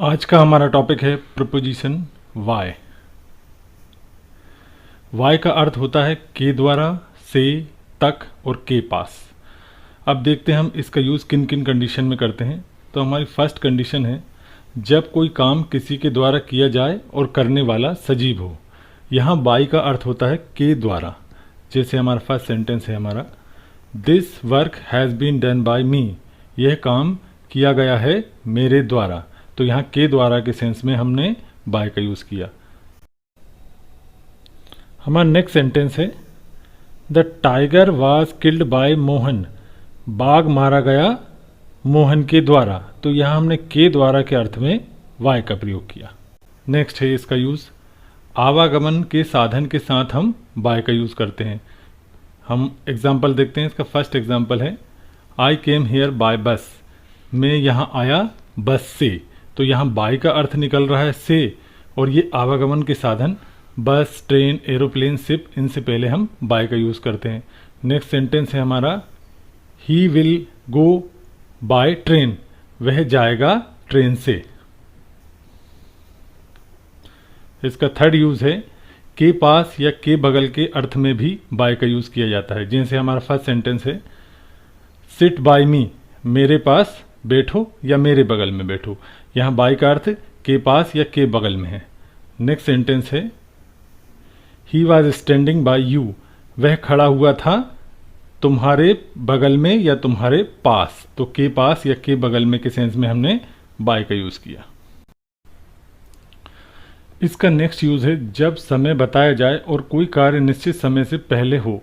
आज का हमारा टॉपिक है प्रपोजिशन वाई। वाई का अर्थ होता है के द्वारा, से, तक और के पास। अब देखते हैं हम इसका यूज़ किन किन कंडीशन में करते हैं। तो हमारी फर्स्ट कंडीशन है जब कोई काम किसी के द्वारा किया जाए और करने वाला सजीव हो। यहाँ बाई का अर्थ होता है के द्वारा। जैसे हमारा फर्स्ट सेंटेंस है हमारा, this work has been done by me. यह काम किया गया है मेरे द्वारा। तो यहाँ के द्वारा के सेंस में हमने बाय का यूज़ किया। हमारा नेक्स्ट सेंटेंस है the tiger was killed by Mohan. बाघ मारा गया मोहन के द्वारा। तो यहाँ हमने के द्वारा के अर्थ में वाय का प्रयोग किया। नेक्स्ट है इसका यूज़ आवागमन के साधन के साथ हम बाय का यूज़ करते हैं। हम एग्जाम्पल देखते हैं। इसका फर्स्ट एग्जाम्पल है आई केम हियर बाय बस। मैं यहाँ आया बस से। तो यहाँ बाय का अर्थ निकल रहा है से, और ये आवागमन के साधन बस, ट्रेन, एरोप्लेन, शिप, इनसे पहले हम बाय का यूज़ करते हैं। नेक्स्ट सेंटेंस है हमारा he will go by train. वह जाएगा ट्रेन से। इसका थर्ड यूज़ है के पास या के बगल के अर्थ में भी बाय का यूज़ किया जाता है। जैसे हमारा फर्स्ट सेंटेंस है सिट बाय मी। मेरे पास बैठो या मेरे बगल में बैठो। यहाँ बाय का अर्थ के पास या के बगल में है। नेक्स्ट सेंटेंस है he was standing bye you. वह खड़ा हुआ था तुम्हारे बगल में या तुम्हारे पास। तो के पास या के बगल में के सेंस में हमने बाय का यूज़ किया। इसका नेक्स्ट यूज़ है जब समय बताया जाए और कोई कार्य निश्चित समय से पहले हो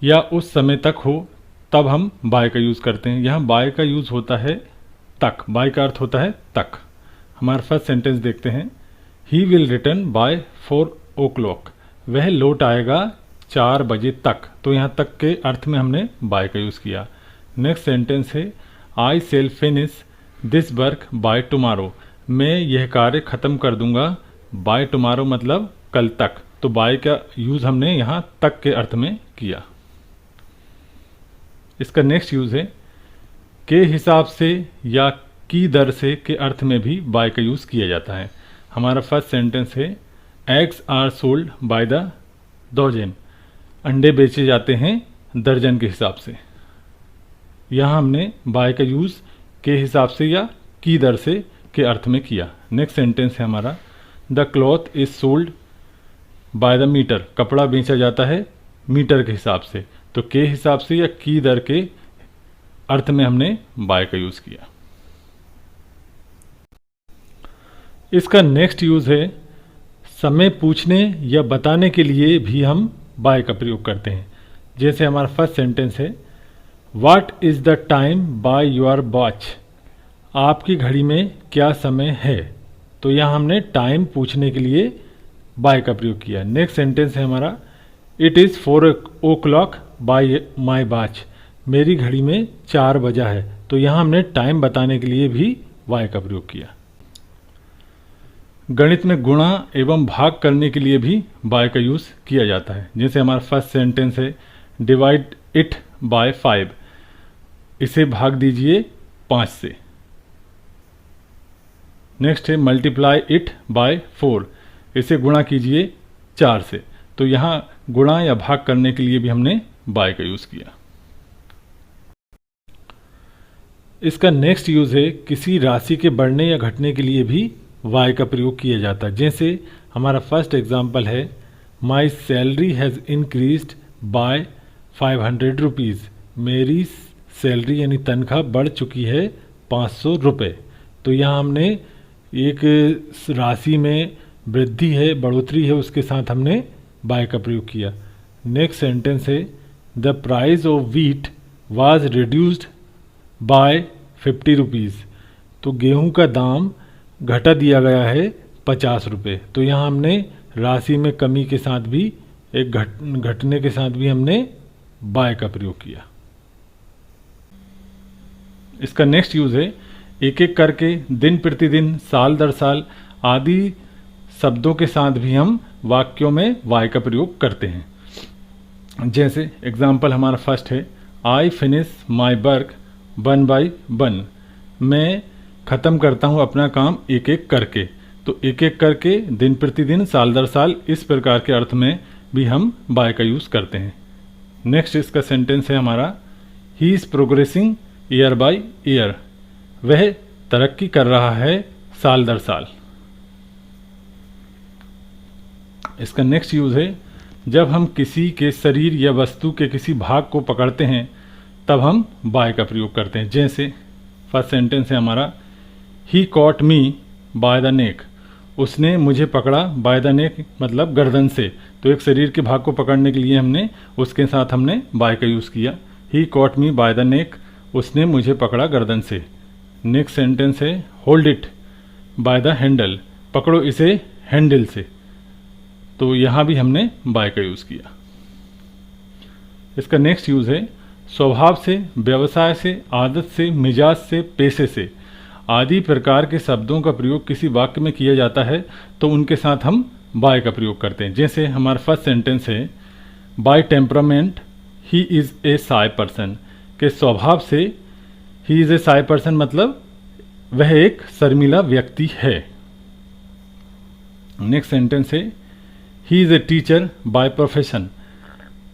या उस समय तक हो, तब हम बाय का यूज़ करते हैं। यहाँ बाय का यूज़ होता है तक। बाय का अर्थ होता है तक। हमारा फर्स्ट सेंटेंस देखते हैं he will return bye 4 o'clock। वह लौट आएगा 4 बजे तक। तो यहाँ तक के अर्थ में हमने बाय का यूज़ किया। नेक्स्ट सेंटेंस है I shall finish this work by tomorrow. मैं यह कार्य ख़त्म कर दूंगा बाय टुमारो मतलब कल तक। तो बाय का यूज़ हमने यहाँ तक के अर्थ में किया। इसका नेक्स्ट यूज़ है के हिसाब से या की दर से के अर्थ में भी बाय का यूज़ किया जाता है। हमारा फर्स्ट सेंटेंस है eggs are sold by the dozen. अंडे बेचे जाते हैं दर्जन के हिसाब से। यहाँ हमने बाय का यूज़ के हिसाब से या की दर से के अर्थ में किया। नेक्स्ट सेंटेंस है हमारा the cloth is sold by the metre. कपड़ा बेचा जाता है मीटर के हिसाब से। तो के हिसाब से या की दर के अर्थ में हमने बाय का यूज़ किया। इसका नेक्स्ट यूज़ है समय पूछने या बताने के लिए भी हम बाय का प्रयोग करते हैं। जैसे हमारा फर्स्ट सेंटेंस है what is the time by your watch. आपकी घड़ी में क्या समय है। तो यहाँ हमने टाइम पूछने के लिए बाय का प्रयोग किया। नेक्स्ट सेंटेंस है हमारा it is 4 o'clock bye my watch. मेरी घड़ी में 4 बजा है। तो यहाँ हमने टाइम बताने के लिए भी बाय का प्रयोग किया। गणित में गुणा एवं भाग करने के लिए भी बाय का यूज़ किया जाता है। जैसे हमारा फर्स्ट सेंटेंस है डिवाइड इट बाय 5। इसे भाग दीजिए 5 से। नेक्स्ट है मल्टीप्लाई इट बाय 4। इसे गुणा कीजिए 4 से। तो यहाँ गुणा या भाग करने के लिए भी हमने बाय का यूज़ किया। इसका नेक्स्ट यूज़ है किसी राशि के बढ़ने या घटने के लिए भी वाई का प्रयोग किया जाता है। जैसे हमारा फर्स्ट एग्जाम्पल है my salary has increased by 500 rupees. मेरी सैलरी यानी तनख्वाह बढ़ चुकी है 500 रुपये। तो यहाँ हमने एक राशि में वृद्धि है, बढ़ोतरी है, उसके साथ हमने बाय का प्रयोग किया। नेक्स्ट सेंटेंस है the price of wheat was reduced by 50 rupees. तो गेहूं का दाम घटा दिया गया है 50 रुपये। तो यहाँ हमने राशि में कमी के साथ भी एक घटने के साथ भी हमने बाय का प्रयोग किया। इसका नेक्स्ट यूज़ है एक एक करके दिन प्रतिदिन, साल दर साल आदि शब्दों के साथ भी हम वाक्यों में वाई का प्रयोग करते हैं। जैसे एग्जाम्पल हमारा फर्स्ट है I finish my work 1 by 1। मैं ख़त्म करता हूँ अपना काम एक एक करके। तो एक एक करके, दिन प्रतिदिन, साल दर साल, इस प्रकार के अर्थ में भी हम बाय का यूज़ करते हैं। नेक्स्ट इसका सेंटेंस है हमारा, he is progressing year by year. वह तरक्की कर रहा है साल दर साल। इसका नेक्स्ट यूज़ है, जब हम किसी के शरीर या वस्तु के किसी भाग को पकड़ते हैं तब हम बाय का प्रयोग करते हैं। जैसे फर्स्ट सेंटेंस है हमारा, he caught me by the neck. उसने मुझे पकड़ा, बाय द नेक मतलब गर्दन से। तो एक शरीर के भाग को पकड़ने के लिए हमने उसके साथ हमने बाय का यूज़ किया। He caught me by the neck, उसने मुझे पकड़ा गर्दन से। नेक्स्ट सेंटेंस है, hold it by the handle. पकड़ो इसे हैंडल से। तो यहाँ भी हमने बाय का यूज़ किया। इसका नेक्स्ट यूज़ है, स्वभाव से, व्यवसाय से, आदत से, मिजाज से, पेशे से आदि प्रकार के शब्दों का प्रयोग किसी वाक्य में किया जाता है तो उनके साथ हम बाय का प्रयोग करते हैं। जैसे हमारा फर्स्ट सेंटेंस है, by temperament he is a shy person. के स्वभाव से ही इज़ ए शाय पर्सन मतलब वह एक शर्मीला व्यक्ति है। नेक्स्ट सेंटेंस है, ही is a teacher by profession.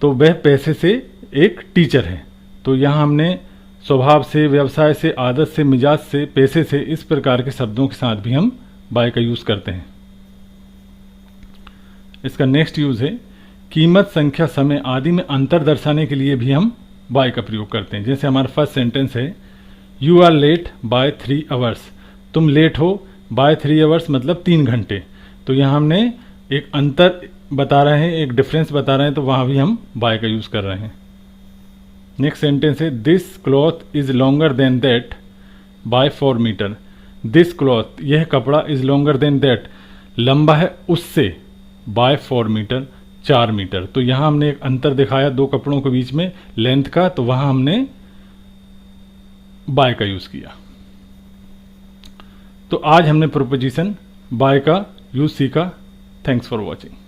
तो वह पैसे से एक टीचर है। तो यहाँ हमने स्वभाव से, व्यवसाय से, आदत से, मिजाज से, पैसे से, इस प्रकार के शब्दों के साथ भी हम बाय का यूज़ करते हैं। इसका नेक्स्ट यूज़ है, कीमत, संख्या, समय आदि में अंतर दर्शाने के लिए भी हम बाय का प्रयोग करते हैं। जैसे हमारा फर्स्ट सेंटेंस है, you are late by 3 hours. तुम लेट हो बाय 3 आवर्स मतलब 3 घंटे। तो यहाँ हमने एक अंतर बता रहे हैं, एक डिफरेंस बता रहे हैं, तो वहाँ भी हम बाय का यूज़ कर रहे हैं। नेक्स्ट सेंटेंस है, this cloth is longer than that by 4 metre. This cloth, यह कपड़ा, इज़ लॉन्गर देन दैट लंबा है उससे, बाय 4 मीटर 4 मीटर। तो यहाँ हमने एक अंतर दिखाया दो कपड़ों के बीच में लेंथ का, तो वहाँ हमने बाय का यूज़ किया। तो आज हमने प्रोपोजिशन बाय का यूज़ सीखा। Thanks for watching.